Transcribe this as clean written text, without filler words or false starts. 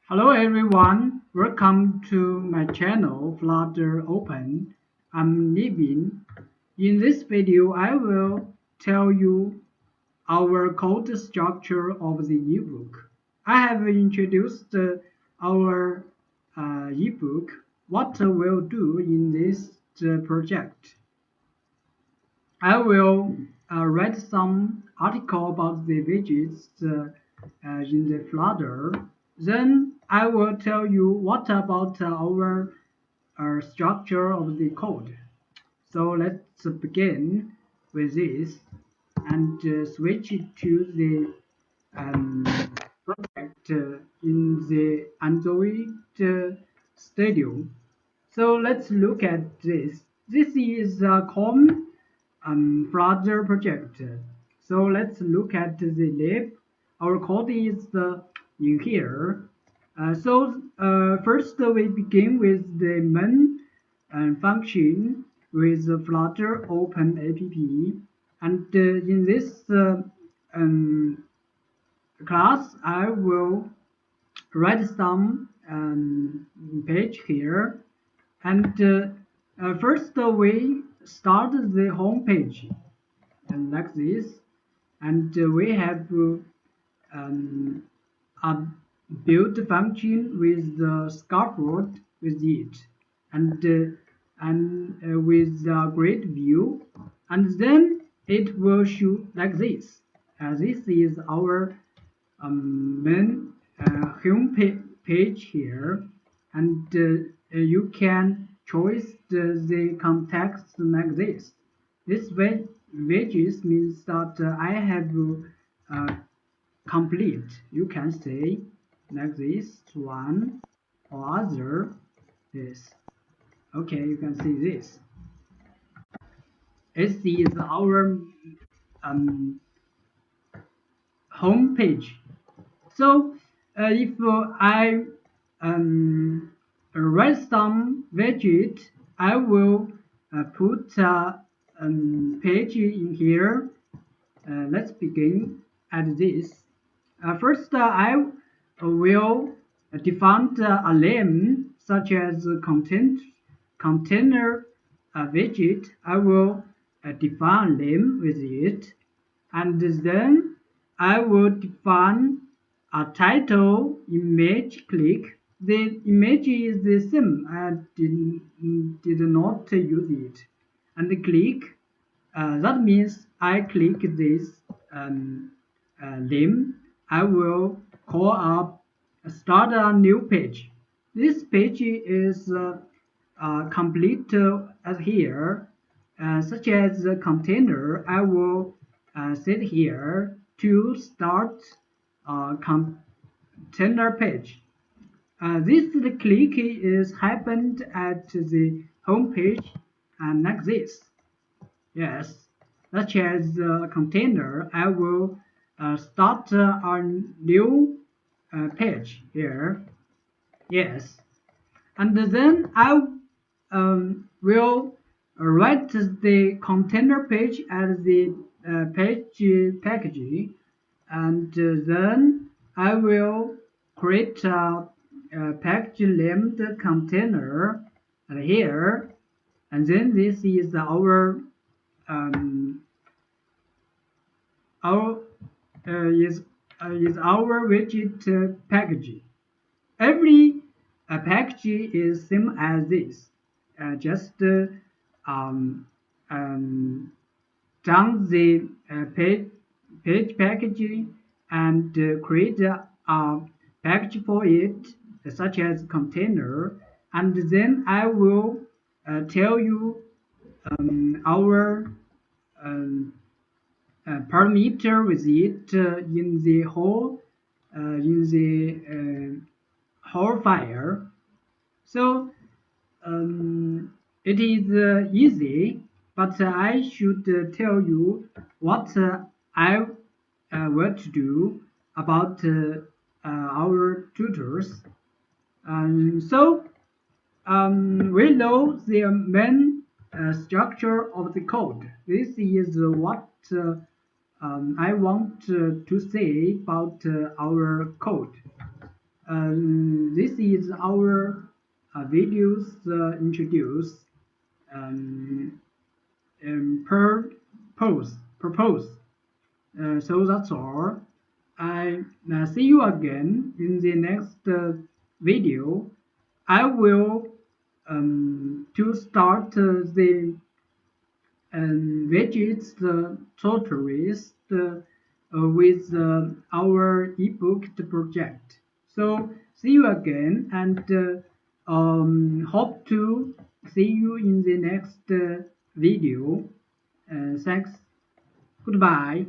Hello everyone, welcome to my channel Flutter Open. I'm Nibin. In this video, I will tell you our code structure of the ebook. I have introduced our ebook, what we'll do in this project. I will write some article about the widgets in the Flutter. Then I will tell you what about our structure of the code. So let's begin with this and switch it to the project in the Android Studio. So let's look at this. This is a common Flutter project. So let's look at the lib. Our code is in here. First we begin with the main function with the Flutter Open app. And in this class, I will write some page here. And first we start the home page like this. And we have a build function with the scaffold with it and with the grid view, and then it will show like this. This is our main home page here, and you can choose the context like this. This wedges means that I have complete. You can say like this one or other this. Okay, you can see this. This is our home page. So if I write some widget, I will put a page in here. Let's begin at this. First, I will define a name such as container widget. I will define name with it, and then I will define a title image click. The image is the same. I did not use it. And click, that means I click this name. I will call up start a new page. This page is complete as here, such as the container. I will set here to start container page. This click is happened at the home page and like this. Yes, such as the container, I will start a new page here. Yes, and then I will write the container page as the page package, and then I will create a package named container here, and then this is um, our is our widget package. Every package is same as this. Just um, down the page package and create a package for it, such as container, and then I will tell you our um, parameter with it in the whole file. So it is easy, but I should tell you what I want to do about our tutors. We know the main structure of the code. This is what I want to say about our code. is our videos introduce um, per purpose. So that's all. I see you again in the next video. I will to start the widgets tutorials with our ebook project. So see you again and hope to see you in the next video. Thanks. Goodbye.